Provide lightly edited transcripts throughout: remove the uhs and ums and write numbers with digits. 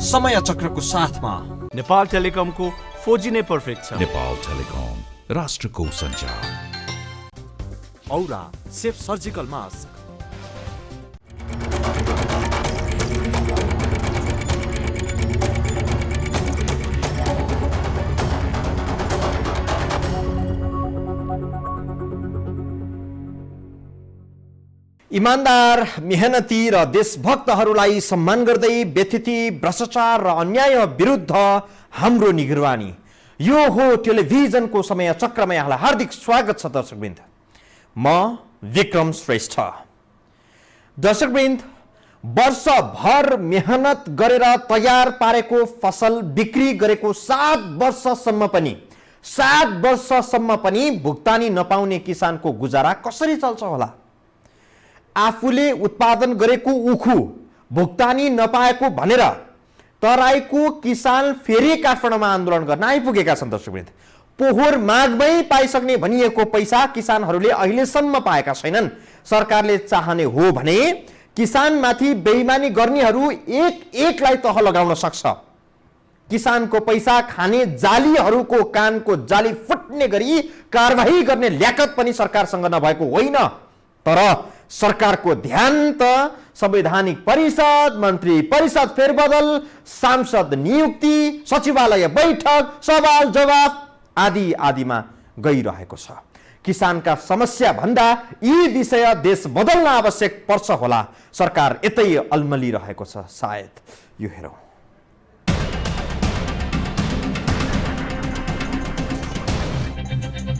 समय चक्रको साथमा नेपाल टेलिकमको 4G नै पर्फेक्ट छ। नेपाल टेलिकम, राष्ट्रको सञ्चार। औरा सेफ सर्जिकल मास्क। इमानदार, मेहनती र देशभक्तहरूलाई सम्मान गर्दै व्यथिति, भ्रष्टाचार र अन्याय विरुद्ध हाम्रो निगरानी। यो हो टेलिभिजनको समय चक्रमा यहाँलाई हार्दिक स्वागत छ दर्शकवृन्द। म विक्रम श्रेष्ठ। दर्शकवृन्द, वर्षभर मेहनत गरेर तयार पारेको फसल बिक्री गरेको 7 वर्षसम्म पनि भुक्तानी नपाउने किसानको गुजारा कसरी चल्छ होला? आफूले उत्पादन गरेको उखु भुक्तानी नपाएको भनेर तराईको किसान फेरि काठमाडौँमा आन्दोलन गर्न आइपुगेका छन्। दर्शकवृन्द, पोहोर माघमै पाइसक्ने भनिएको पैसा किसानहरूले अहिलेसम्म पाएका छैनन्। सरकारले चाहने हो भने किसानमाथि बेइमानी गर्नेहरू एकलाई तह लगाउन सक्छ। किसानको पैसा खाने जालीहरूको कानको जाली फुट्ने गरी कारबाही गर्ने ल्याकत पनि सरकारसँग नभएको होइन। तर सरकारको ध्यान त संवैधानिक परिषद, मन्त्री परिषद फेरबदल, सांसद नियुक्ति, सचिवालय बैठक, सवाल जवाफ आदि आदिमा गइरहेको छ। किसानका समस्या भन्दा यी विषय देश बदल्न आवश्यक पर्छ होला। सरकार यतै अल्मलिरहेको छ सायद। यो हेरौँ।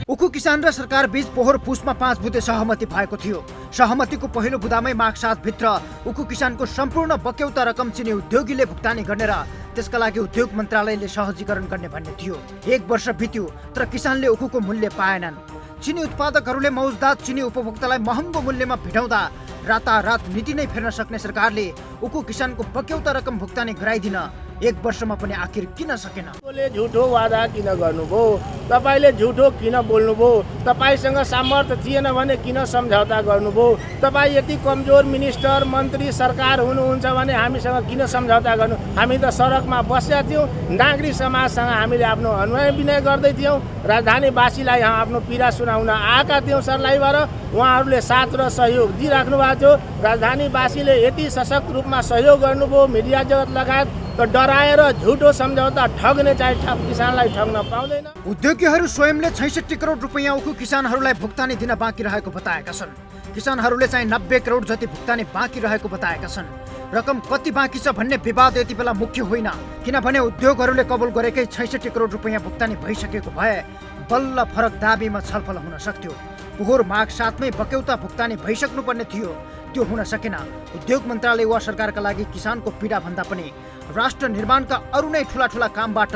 उखु किसान र सरकार बीच पोहोर पुसमा 5 बुँदे सहमति भएको थियो। सहमतिको पहिलो बुँदामै माघ 7 भित्र उखु किसानको सम्पूर्ण बक्यौता रकम चिनी उद्योगीले भुक्तानी गर्ने र त्यसका लागि उद्योग मन्त्रालयले सहजीकरण गर्ने भन्ने थियो। 1 वर्ष बित्यो तर किसानले उखुको मूल्य पाएनन्। चिनी उत्पादकहरूले मौजदात चिनी उपभोक्तालाई महँगो मूल्यमा भिडाउँदा रातारात नीति नै फेर्न सक्ने सरकारले उखु किसानको बक्यौता रकम भुक्तानी गराइदिन 1 वर्षमा पनि आखिर किन सकेन? झुटो वादा किन गर्नुभयो? तपाईले झुटो किन बोल्नुभयो? तपाईसँग सामर्थ्य थिएन भने किन सम्झौता गर्नुभयो? तपाई यति कमजोर मिनिस्टर, मन्त्री, सरकार हुनुहुन्छ भने हामीसँग किन सम्झौता गर्नु? हामी त सडकमा बसेका थियौँ, नागरिक समाजसँग हामीले आफ्नो अनुनय विनय गर्दै थियौँ, राजधानीवासीलाई यहाँ आफ्नो पीडा सुनाउन आएका थियौँ। सरलाईबाट उहाँहरूले साथ र सहयोग दिइराख्नु भएको थियो। राजधानीवासीले यति सशक्त रूपमा सहयोग गर्नुभयो, मिडिया जगत लगायत, त डराएर झुटो सम्झौता ठग्ने चाहिँ किसानलाई ठग्न पाउँदैन। उद्योगीहरू स्वयंले 66 करोड रुपैयाँ उखु किसानहरूलाई भुक्तानी दिन बाँकी रहेको बताएका छन्। किसानहरूले चाहिँ 90 करोड जति भुक्तानी बाँकी रहेको बताएका छन्। रकम कति बाँकी छ भन्ने विवाद यति बेला मुख्य होइन, किनभने उद्योगहरूले कबुल गरेकै 66 करोड रुपैयाँ भुक्तानी भइसकेको भए बल्ल फरक दाबीमा छलफल हुन सक्थ्यो। पोहोर माघ 7 मै बक्यौता भुक्तानी भइसक्नुपर्ने थियो, त्यो हुन सकेन। उद्योग मन्त्रालय वा सरकारका लागि किसानको पीडा भन्दा पनि राष्ट्र निर्माणका अरू नै ठुला कामबाट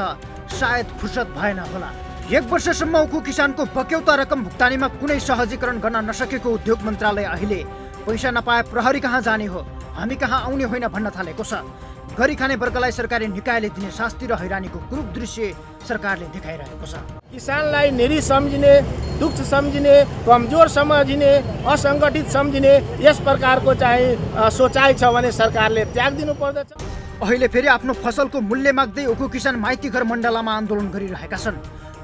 सायद फुर्सद भएन होला। 1 वर्षसम्म उखु किसानको बक्यौता रकम भुक्तानीमा कुनै सहजीकरण गर्न नसकेको उद्योग मन्त्रालय अहिले पैसा नपाए प्रहरी कहाँ जाने हो, हामी कहाँ आउने होइन भन्न थालेको छ। गरी खाने वर्गलाई सरकारी निकायले दिने शास्ति र हैरानीको क्रूप दृश्य सरकारले देखाइरहेको छ। किसानलाई निरी सम्झिने, दुःख सम्झिने, कमजोर सम्झिने, असङ्गठित सम्झिने यस प्रकारको चाहिँ सोचाइ छ भने सरकारले त्याग दिनु पर्दछ। अहिले फेरि आफ्नो फसलको मूल्य माग्दै उखु किसान माइतीघर मण्डलामा आन्दोलन गरिरहेका छन्।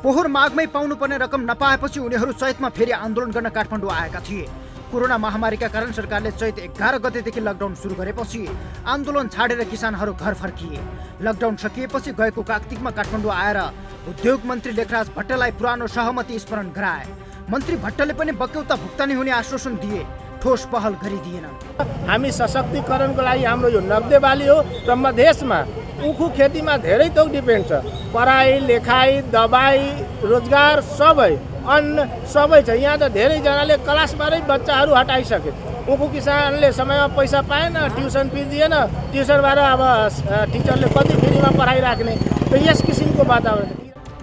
पोहोर माघमै पाउनुपर्ने रकम नपाएपछि उनीहरू चैतमा फेरि आन्दोलन गर्न काठमाडौँ आएका थिए। कोरोना महामारीका कारण सरकारले चैत 11 गतेदेखि लकडाउन सुरु गरेपछि आन्दोलन छाडेर किसानहरू घर फर्किए। लकडाउन सकिएपछि गएको कार्तिकमा काठमाडौँ आएर उद्योग मन्त्री लेखराज भट्टलाई पुरानो सहमति स्मरण गराए। मन्त्री भट्टले पनि बक्यौता भुक्तानी हुने आश्वासन दिए, ठोस पहल गरिदिएन। हामी सशक्तिकरणको लागि हाम्रो यो नगदे बाली हो र मधेसमा उखु खेतीमा धेरै थोक डिपेन्ड छ। पढाइ, लेखाइ, दबाई, रोजगार सबै, अन्न सबै छ। यहाँ त धेरैजनाले क्लासबाटै बच्चाहरू हटाइसके। उखु किसानले समयमा पैसा पाएन, ट्युसन फी दिएन, ट्युसनबाट अब टिचरले कति फ्रीमा पढाइराख्ने, त यस किसिमको वातावरण।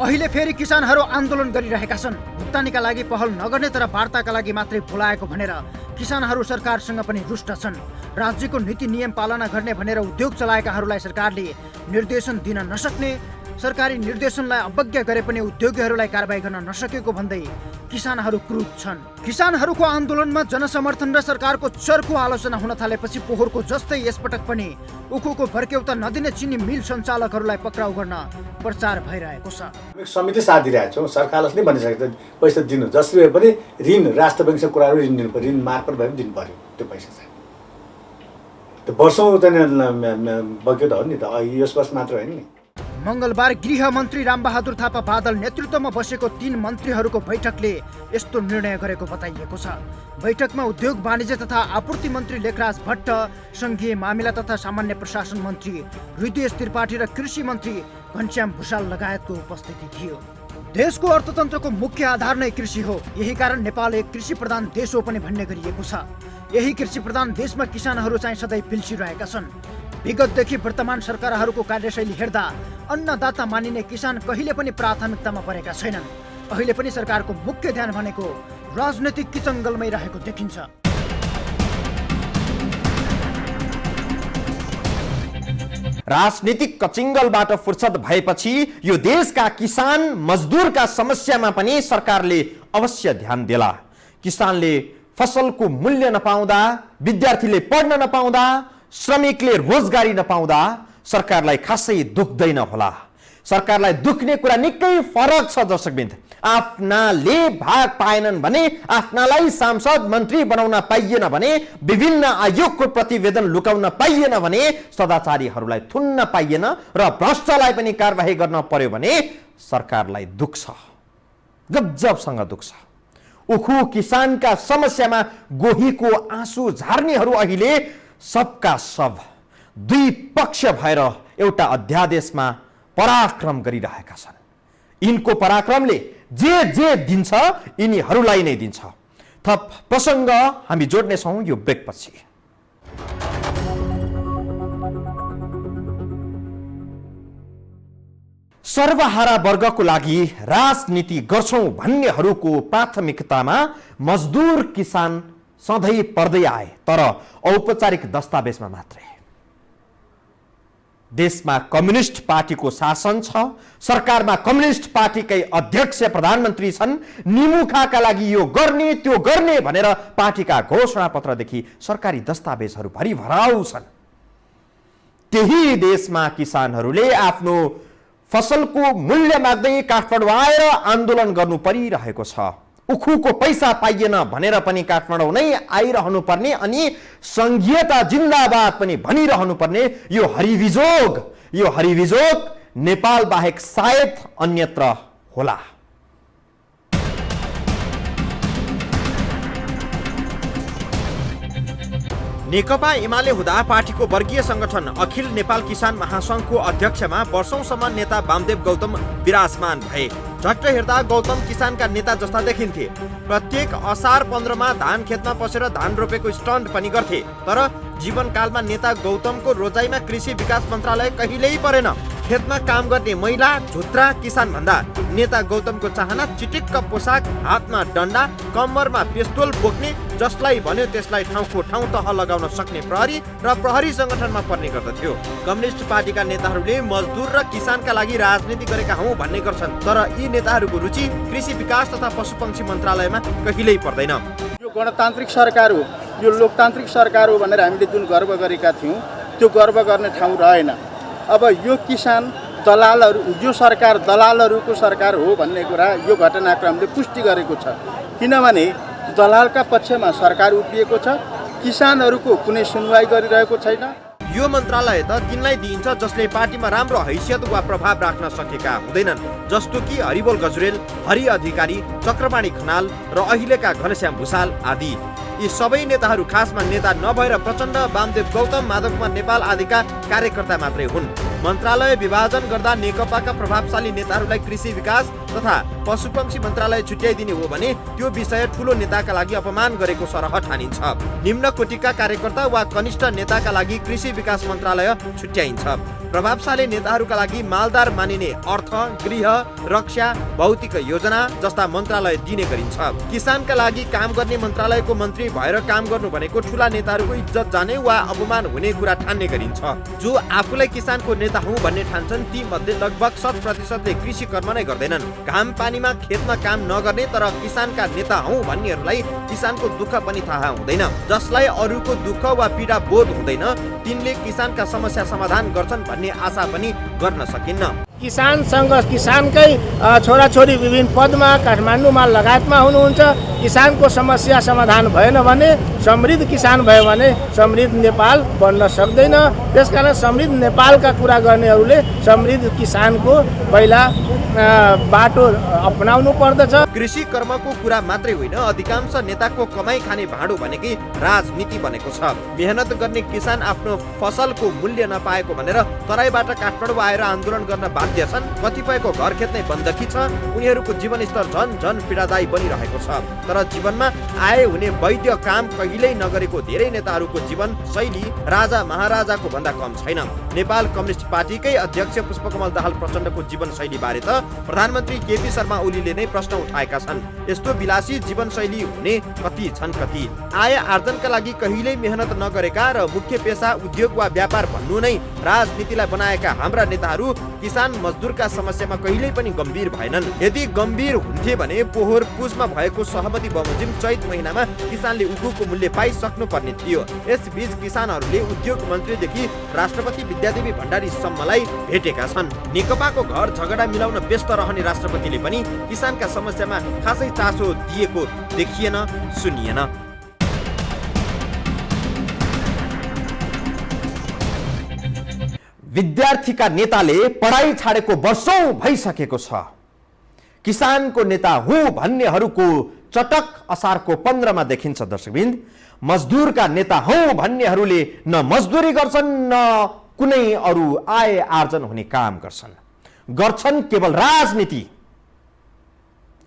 अहिले फेरि किसानहरू आन्दोलन गरिरहेका छन्। भुक्तानीका लागि पहल नगर्ने तर वार्ताका लागि मात्रै बोलाएको भनेर किसानहरू सरकारसँग पनि रुष्ट छन्। राज्यको नीति नियम पालना गर्ने भनेर उद्योग चलाएकाहरूलाई सरकारले निर्देशन दिन नसक्ने सरकारी निर्देशनलाई अवज्ञा गरे पनि उद्योगीहरूलाई कारबाही गर्न नसकेको भन्दै किसानहरू क्रुद्ध छन्। किसानहरूको आन्दोलनमा जनसमर्थन र सरकारको चर्को आलोचना हुन थालेपछि पोहोरको जस्तै यसपटक पनि उखुको भर्केउता नदिने चिनी मिल सञ्चालकहरूलाई पक्राउ गर्न प्रचार भइरहेको छ। समिति साथ दिइरहेको छौँ, सरकारलाई पनि भनिसकेको छ पैसा दिनु, जसले पनि ऋण राष्ट्र ब्याङ्कसँग कुराहरू ऋण दिनु पर्यो, ऋण मार्फत भए पनि दिनु पर्यो त्यो पैसा चाहिँ। त्यो वर्षौँ चाहिँ बग्यो त हो नि त, यस वर्ष मात्र होइन नि। मङ्गलबार गृह मन्त्री रामबहादुर थापा बादल नेतृत्वमा बसेको 3 मन्त्रीहरूको बैठकले यस्तो निर्णय गरेको बताइएको छ। बैठकमा उद्योग वाणिज्य तथा आपूर्ति मन्त्री लेखराज भट्ट, सङ्घीय मामिला तथा सामान्य प्रशासन मन्त्री हृदयेश त्रिपाठी र कृषि मन्त्री घनश्याम भुषाल लगायतको उपस्थिति थियो। देशको अर्थतन्त्रको मुख्य आधार नै कृषि हो, यही कारण नेपाल एक कृषि प्रधान देश हो पनि भन्ने गरिएको छ। यही कृषि प्रधान देशमा किसानहरू चाहिँ सधैँ पिल्सिरहेका छन्। विगतदेखि वर्तमान सरकारहरूको कार्यशैली हेर्दा अन्नदाता मानिने किसान कहिले पनि प्राथमिकतामा परेका छैनन्। अहिले पनि सरकारको मुख्य ध्यान भनेको राजनैतिक किचङ्गलमै रहेको देखिन्छ। राजनीतिक कचिङ्गलबाट फुर्सद भएपछि यो देशका किसान मजदुरका समस्यामा पनि सरकारले अवश्य ध्यान देला। किसानले फसलको मूल्य नपाउँदा, विद्यार्थीले पढ्न नपाउँदा, श्रमिकले रोजगारी नपाउँदा सरकारलाई खासै दुख्दैन होला। सरकारलाई दुख्ने कुरा निकै फरक छ दर्शकबिन्द। आफ्नाले भाग पाएनन् भने, आफ्नालाई सांसद मन्त्री बनाउन पाइएन भने, विभिन्न आयोगको प्रतिवेदन लुकाउन पाइएन भने, सदाचारीहरूलाई थुन्न पाइएन र भ्रष्टलाई पनि कारबाही गर्न पर्यो भने सरकारलाई दुख्छ, गजबसँग दुख्छ। उखु किसानका समस्यामा गोहीको आँसु झार्नेहरू अहिले सबका सब दुई पक्ष भएर एउटा अध्यादेशमा पराक्रम गरिरहेका छन्। यिनको पराक्रमले जे दिन्छ यिनीहरूलाई नै दिन्छ। थप प्रसङ्ग हामी जोड्नेछौँ यो ब्रेकपछि। सर्वहारा वर्गको लागि राजनीति गर्छौं भन्नेहरूको प्राथमिकतामा मजदुर किसान सधैँ पर्दै आए, तर औपचारिक दस्तावेजमा मात्रै। देशमा कम्युनिस्ट पार्टीको शासन छ, सरकारमा कम्युनिस्ट पार्टीकै अध्यक्ष प्रधानमन्त्री छन्। निमुखाका लागि यो गर्ने त्यो गर्ने भनेर पार्टीका घोषणा पत्रदेखि सरकारी दस्तावेजहरू भरिभराउ छन्। त्यही देशमा किसानहरूले आफ्नो फसलको मूल्य माग्दै काठमाडौँ आएर आन्दोलन गर्नु परिरहेको छ। उखुको पैसा पाइएन भनेर पनि काठमाडौँ नै आइरहनु पर्ने अनि संघीयता जिन्दाबाद पनि भनिरहनु पर्ने यो हरिविजोग नेपाल बाहेक सायद अन्यत्र होला। नेकपा एमाले हुँदा पार्टीको वर्गीय संगठन अखिल नेपाल किसान महासंघको अध्यक्षमा वर्षौंसम्म नेता वामदेव गौतम विराजमान भए। झट्ट हेर्दा गौतम किसानका नेता जस्ता देखिन्थे। प्रत्येक असार 15 मा धान खेतमा पसेर धान रोपेको स्टन्ट पनि गर्थे। तर जीवनकालमा नेता गौतमको रोजाइमा कृषि विकास मन्त्रालय कहिल्यै परेन। खेतमा काम गर्ने महिला झुत्रा किसान भन्दा नेता गौतमको चाहना चिटिक्क पोसाक, हातमा डन्डा, कम्मरमा पिस्तोल बोक्ने, जसलाई भन्यो त्यसलाई ठाउँको ठाउँ तह लगाउन सक्ने प्रहरी र प्रहरी संगठनमा पर्ने गर्दथ्यो। कम्युनिस्ट पार्टीका नेताहरूले मजदुर र किसानका लागि राजनीति गरेका हौं भन्ने गर्छन्, तर यी नेताहरूको रुचि कृषि विकास तथा पशुपक्षी मन्त्रालयमा कहिल्यै पर्दैन। यो गणतान्त्रिक सरकार हो, यो लोकतान्त्रिक सरकार हो भनेर हामीले जुन गर्व गरेका थियौँ त्यो गर्व गर्ने ठाउँ रहेन। अब यो किसान दलालहरू, यो सरकार दलालहरूको सरकार हो भन्ने कुरा यो घटनाक्रमले पुष्टि गरेको छ। किनभने दलालका पक्षमा सरकार उभिएको छ, किसानहरूको कुनै सुनवाई गरिरहेको छैन। यो मन्त्रालय त तिनलाई दिइन्छ जसले पार्टीमा राम्रो हैसियत वा प्रभाव राख्न सकेका हुँदैनन्, जस्तो कि हरिबोल गजुरेल, हरि अधिकारी, चक्रपाणी खनाल र अहिलेका घनश्याम भुषाल आदि। यी सबै नेताहरू खासमा नेता नभएर प्रचण्ड, वामदेव गौतम, माधव कुमार नेपाल आदिका कार्यकर्ता मात्रै हुन्। मन्त्रालय विभाजन गर्दा नेकपाका प्रभावशाली नेताहरूलाई कृषि विकास तथा पशुपक्षी मन्त्रालय छुट्याइदिने हो भने त्यो विषय ठूलो नेताका लागि अपमान गरेको सरह ठानिन्छ। निम्न कोटिका कार्यकर्ता वा कनिष्ठ नेताका लागि कृषि विकास मन्त्रालय छुट्याइन्छ। प्रभावशाली नेताहरूका लागि मालदार मानिने अर्थ, गृह, रक्षा, भौतिक योजना जस्ता मन्त्रालय दिने गरिन्छ। किसानका लागि काम गर्ने मन्त्रालयको मन्त्री भएर काम गर्नु भनेको ठूला नेताहरूको इज्जत जाने वा अपमान हुने कुरा ठान्ने गरिन्छ। जो आफूलाई किसानको नेता हुँ भन्ने ठान्छन् ती मध्ये लगभग 100%ले कृषि कर्म नै गर्दैनन्। घाम पानीमा खेतमा काम नगर्ने तर किसानका नेता हौ भन्नेहरूलाई किसानको दुःख पनि थाहा हुँदैन। जसलाई अरूको दुःख वा पीडा बोध हुँदैन तिनले किसानका समस्या समाधान गर्छन् भन्ने आशा पनि गर्न सकिन्न। किसानसँग किसानकै छोराछोरी विभिन्न पदमा काठमाडौँमा लगायतमा हुनुहुन्छ। किसानको समस्या समाधान भएन भने, समृद्ध किसान भयो भने समृद्ध नेपाल बन्न सक्दैन। त्यसकारण समृद्ध नेपालका कुरा गर्नेहरूले समृद्ध किसानको पहिला बाटो अपनाउनु पर्दछ। कृषि कर्मको कुरा मात्रै होइन, अधिकांश नेताको कमाई खाने भाँडो भनेकै राजनीति बनेको छ। मेहनत गर्ने किसान आफ्नो फसलको मूल्य नपाएको भनेर तराईबाट काठमाडौँ आएर आन्दोलन गर्न बाध्य छन्। कतिपयको घर खेत नै बन्दकी छ। उनीहरूको जीवनस्तर झन झन पीडादायी बनिरहेको छ। तर जीवनमा आय हुने वैध काम कहिल्यै नगरेको धेरै नेताहरूको जीवन शैली राजा महाराजाको भन्दा कम छैन। नेपाल कम्युनिस्ट पार्टीकै अध्यक्ष पुष्पकमल दाहाल प्रचण्डको जीवन शैली बारे त प्रधानमन्त्री केपी शर्मा ओलीले नै प्रश्न उठाएका छन्। यस्तो विलासी जीवनशैली हुने कति छन् कति। आय आर्जनका लागि कहिल्यै मेहनत नगरेका र मुख्य पेसा उद्योग वा व्यापार भन्नु नै राजनीतिलाई बनाएका हाम्रा नेताहरू किसान मजदुरका समस्यामा कहिल्यै पनि गम्भीर भएनन्। यदि गम्भीर हुन्थे भने पोहोर पुसमा भएको सहमति बमोजिम चैत महिनामा किसानले उखुको मूल्य पाइसक्नु पर्ने थियो। यसबीच किसानहरूले उद्योग मन्त्रीदेखि राष्ट्रपति विद्यादेवी भण्डारी सम्मलाई भेटेका छन्। नेकपाको घर झगडा मिलाउन व्यस्त रहने राष्ट्रपतिले पनि किसानका समस्यामा खासै चासो दिएको देखिएन, सुनिएन। विद्यार्थीका नेताले पढाइ छाडेको वर्षौं भइसकेको छ। किसानको नेता हुँ भन्नेहरूको चटक असारको 15 मा देखिन्छ। दर्शकबिन्द, मजदुरका नेता हौं भन्नेहरूले न मजदुरी गर्छन् न कुनै अरू आय आर्जन हुने काम गर्छन् केवल राजनीति।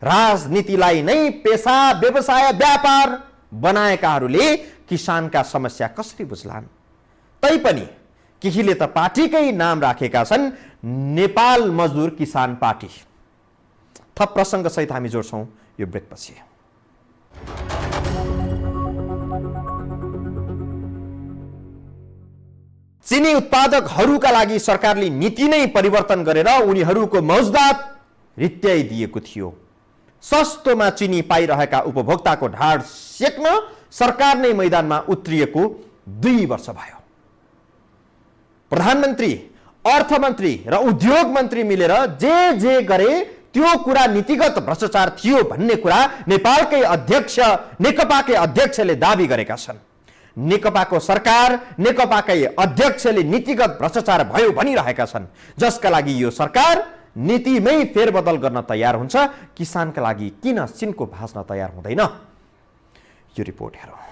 राजनीतिलाई नै पेसा, व्यवसाय, व्यापार बनाएकाहरूले किसानका समस्या कसरी बुझ्लान्? तैपनि केहीले त पार्टीकै नाम राखेका छन्, नेपाल मजदुर किसान पार्टी। थप प्रसङ्ग सहित हामी जोड्छौं यो ब्रेकपछि। चिनी उत्पादकहरूका लागि सरकारले नीति नै परिवर्तन गरेर उनीहरूको मौजदात रित्याइदिएको थियो। सस्तोमा चिनी पाइरहेका उपभोक्ताको ढाड सेक्न सरकार नै मैदानमा उत्रिएको 2 वर्ष भयो। प्रधानमन्त्री, अर्थमन्त्री र उद्योग मन्त्री मिलेर जे गरे त्यो कुरा नीतिगत भ्रष्टाचार थियो भन्ने कुरा नेपालकै अध्यक्ष नेकपाकै अध्यक्षले दाबी गरेका छन्। नेकपाको सरकार, नेकपाकै अध्यक्षले नीतिगत भ्रष्टाचार भयो भनिरहेका छन्, जसका लागि यो सरकार नीतिमै फेरबदल गर्न तयार हुन्छ। किसानका लागि किन सिनको भाँच्न तयार हुँदैन? यो रिपोर्ट हेरौँ।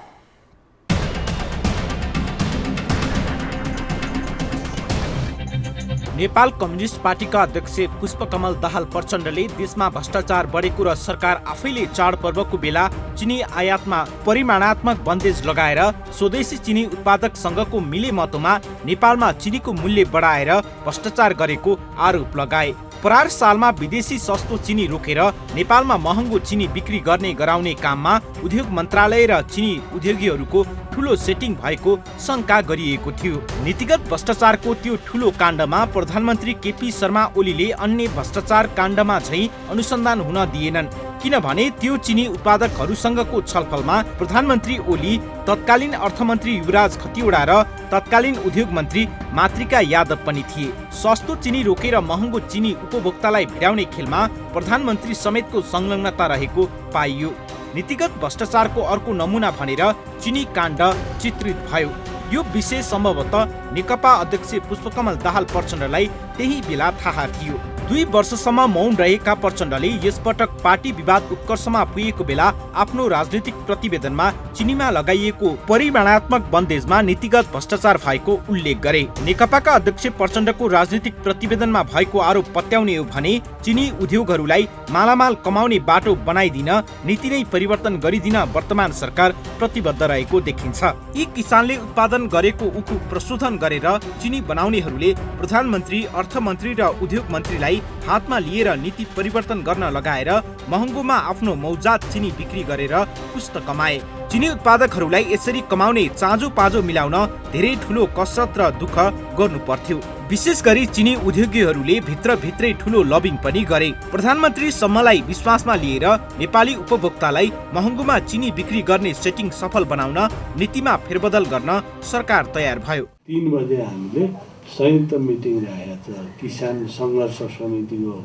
नेपाल कम्युनिस्ट पार्टीका अध्यक्ष पुष्पकमल दाहाल प्रचण्डले देशमा भ्रष्टाचार बढेको र सरकार आफैले चाडपर्वको बेला चिनी आयातमा परिमाणात्मक बन्देज लगाएर स्वदेशी चिनी उत्पादकसँगको मिलेमतोमा नेपालमा चिनीको मूल्य बढाएर भ्रष्टाचार गरेको आरोप लगाए। परार सालमा विदेशी सस्तो चिनी रोकेर नेपालमा महँगो चिनी बिक्री गर्ने गराउने काममा उद्योग मन्त्रालय र चिनी उद्योगीहरूको ठूलो सेटिङ भएको शंका गरिएको थियो। नीतिगत भ्रष्टाचारको त्यो ठूलो काण्डमा प्रधानमन्त्री केपी शर्मा ओलीले अन्य भ्रष्टाचार काण्डमा झैं अनुसन्धान हुन दिएनन्, किनभने त्यो चिनी उत्पादकहरूसँगको छलफलमा प्रधानमन्त्री ओली, तत्कालीन अर्थमन्त्री युवराज खतिवडा र तत्कालीन उद्योग मन्त्री मातृका यादव पनि थिए। सस्तो चिनी रोकेर महँगो चिनी उपभोक्तालाई भिडाउने खेलमा प्रधानमन्त्री समेतको संलग्नता रहेको पाइयो। नीतिगत भ्रष्टाचारको अर्को नमुना भनेर चिनी काण्ड चित्रित भयो। यो विषय सम्भवतः नेकपा अध्यक्ष पुष्पकमल दाहाल प्रचण्डलाई त्यही बेला थाहा थियो। 2 वर्षसम्म मौन रहेका प्रचण्डले यसपटक पार्टी विवाद उत्कर्षमा पुगेको बेला आफ्नो राजनीतिक प्रतिवेदनमा चिनीमा लगाइएको परिमाणात्मक बन्देजमा नीतिगत भ्रष्टाचार भएको उल्लेख गरे। नेकपाका अध्यक्ष प्रचण्डको राजनीतिक प्रतिवेदनमा भएको आरोप पत्याउने हो भने चिनी उद्योगहरूलाई मालामाल कमाउने बाटो बनाइदिन नीति नै परिवर्तन गरिदिन वर्तमान सरकार प्रतिबद्ध रहेको देखिन्छ। यी किसानले उत्पादन गरेको उखु प्रशोधन गरेर चिनी बनाउनेहरूले प्रधानमन्त्री, अर्थमन्त्री र उद्योग मन्त्रीलाई हातमा लिएर नीति परिवर्तन गर्न लगाएर महँगोमा आफ्नो मौजात चिनी बिक्री गरेर पुस्त कमाए। चिनी उत्पादकहरूलाई यसरी कमाउने चाँजो पाँजो मिलाउन धेरै ठुलो कसरत र दुःख गर्नु पर्थ्यो। विशेष गरी चिनी उद्योगीहरूले भित्रभित्रै ठुलो लबिङ पनि गरे। प्रधानमन्त्री सम्मलाई विश्वासमा लिएर नेपाली उपभोक्तालाई महँगोमा चिनी बिक्री गर्ने सेटिङ सफल बनाउन नीतिमा फेरबदल गर्न सरकार तयार भयो। 3 बजे हामीले संयुक्त मिटिङ राखेको छ किसान सङ्घर्ष समितिको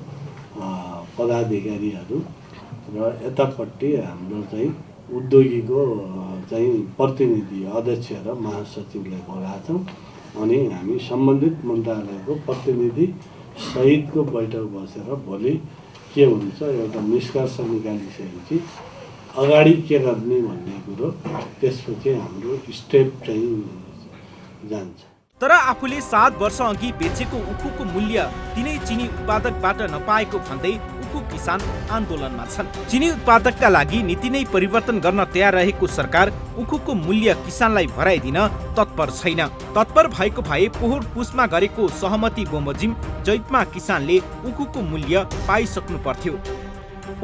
पदाधिकारीहरू र यतापट्टि हाम्रो चाहिँ उद्योगीको चाहिँ प्रतिनिधि अध्यक्ष र महासचिवलाई बोलाएको छौँ अनि हामी सम्बन्धित मन्त्रालयको प्रतिनिधि सहितको बैठक बसेर भोलि के हुन्छ एउटा निष्कर्ष निकालिसकेपछि अगाडि के गर्ने भन्ने कुरो त्यसपछि हाम्रो स्टेप चाहिँ जान्छ। तर आफूले 7 वर्ष अघि बेचेको उखुको मूल्य तिनै चिनी उत्पादकबाट नपाएको भन्दै उखु किसान आन्दोलनमा छन्। चिनी उत्पादकका लागि नीति नै परिवर्तन गर्न तयार रहेको सरकार उखुको मूल्य किसानलाई भराइदिन तत्पर छैन। तत्पर भएको भए पोहोर पुसमा गरेको सहमति बमोजिम जैतमा किसानले उखुको मूल्य पाइसक्नु पर्थ्यो।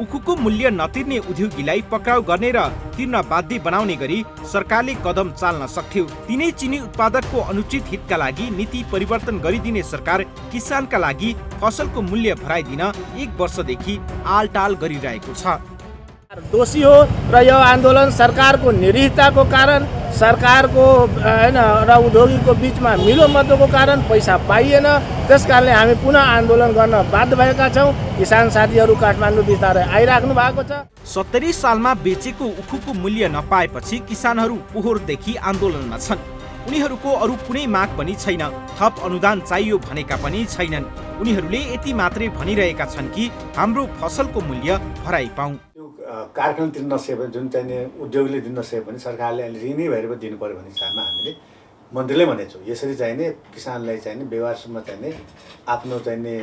उखुको मूल्य नतिर्ने उद्योगीलाई पक्राउ गर्ने र तिर्न बाध्य बनाउने गरी सरकारले कदम चाल्न सक्थ्यो। तिनै चिनी उत्पादकको अनुचित हितका लागि नीति परिवर्तन गरिदिने सरकार किसानका लागि फसलको मूल्य भराइदिन 1 वर्षदेखि आलटाल गरिरहेको छ। दोषी हो र यो आन्दोलन सरकारको निरीहताको कारण, सरकारको हैन र उद्योगीको बीचमा मिलोमतोको कारण पैसा पाइएन। त्यसकारणले हामी पुनः आन्दोलन गर्न बाध्य भएका छौँ। किसान साथीहरू काठमाडौँ बिस्तारै आइराख्नु भएको छ। 70 सालमा बेचेको उखुको मूल्य नपाएपछि किसानहरू पोहोरदेखि आन्दोलनमा छन्। उनीहरूको अरू कुनै माग पनि छैन, थप अनुदान चाहियो भनेका पनि छैनन्। उनीहरूले यति मात्रै भनिरहेका छन् कि हाम्रो फसलको मूल्य भराइ पाऊँ। कारखाना दिन नसके भने जुन चाहिने उद्योगले दिन नसके भने सरकारले अहिले ऋणी भएर पनि दिनु पर्यो भन्ने हिसाबमा हामीले मन्त्रीले भनेको छौँ। यसरी चाहिने किसानलाई चाहिने व्यवहारसम्म चाहिने आफ्नो चाहिने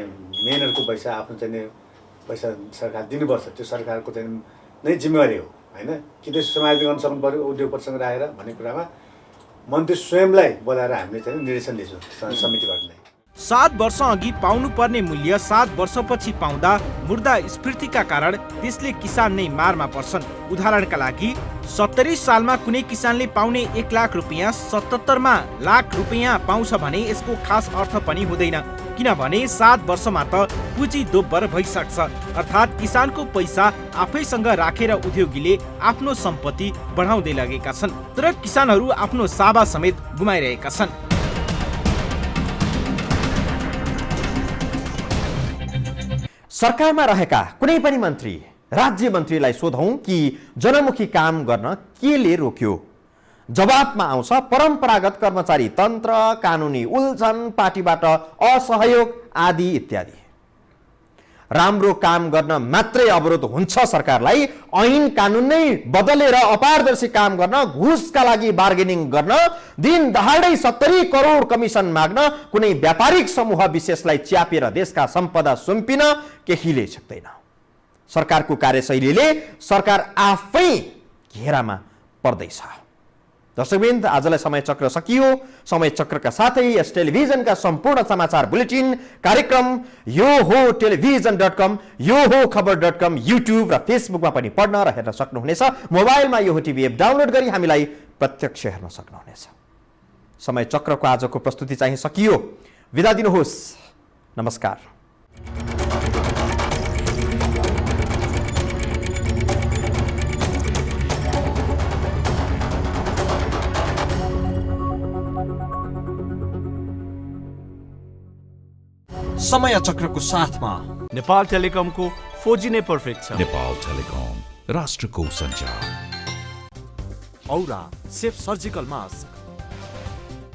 मेहनतको पैसा, आफ्नो चाहिने पैसा सरकार दिनुपर्छ। त्यो सरकारको चाहिँ नै जिम्मेवारी हो होइन। कि त्यो समायोजन गर्न सक्नु पर्यो उद्योगपतिसँग राखेर भन्ने कुरामा मन्त्री स्वयंलाई बोलाएर हामीले चाहिँ निर्देशन दिन्छौँ समितिबाट नै। 7 वर्ष अघि पाउनु पर्ने मूल्य 7 वर्षपछि पाउँदा मुद्रास्फीतिका कारण त्यसले किसान नै मारमा पर्छन्। उदाहरणका लागि 70 सालमा कुनै किसानले पाउने 1 लाख रुपियाँ 77 मा लाख रुपियाँ पाउँछ भने यसको खास अर्थ पनि हुँदैन, किनभने 7 वर्षमा त पुँजी दोब्बर भइसक्छ। अर्थात् किसानको पैसा आफैसँग राखेर उद्योगीले आफ्नो सम्पत्ति बढाउँदै लगेका छन्, तर किसानहरू आफ्नो साबा समेत गुमाइरहेका छन्। सरकारमा रहेका कुनै पनि मन्त्री, राज्य मन्त्रीलाई सोधौं कि जनमुखी काम गर्न केले रोक्यो? जवाबमा आउँछ परम्परागत कर्मचारी तन्त्र, कानुनी उल्झन, पार्टीबाट असहयोग आदि इत्यादि। राम्रो काम गर्न मात्रै अवरोध हुन्छ सरकारलाई ऐन कानुन नै बदलेर अपारदर्शी काम गर्न, घुसका लागि बार्गेनिङ गर्न, दिन दहाडै 70 करोड कमिसन माग्न, कुनै व्यापारिक समूह विशेषलाई च्यापेर देशका सम्पदा सुम्पिन केहीले सक्दैन। सरकारको कार्यशैलीले सरकार आफै घेरामा पर्दैछ। दर्शकवृन्द, आजलाई समय चक्र सकियो। समय चक्रका साथै यस टेलिभिजनका सम्पूर्ण समाचार बुलेटिन कार्यक्रम यो हो टेलिभिजन.com, यो हो खबर.com, युट्युब र फेसबुकमा पनि पढ्न र हेर्न सक्नुहुनेछ। मोबाइलमा यो हो टिभी एप डाउनलोड गरी हामीलाई प्रत्यक्ष हेर्न सक्नुहुनेछ। समय चक्रको आजको प्रस्तुति चाहिँ सकियो। बिदा दिनुहोस्। नमस्कार। समय चक्रको साथमा नेपाल टेलिकमको 4G नै पर्फेक्ट छ। नेपाल टेलिकम, राष्ट्रको सञ्चार। औरा सेफ सर्जिकल मास्क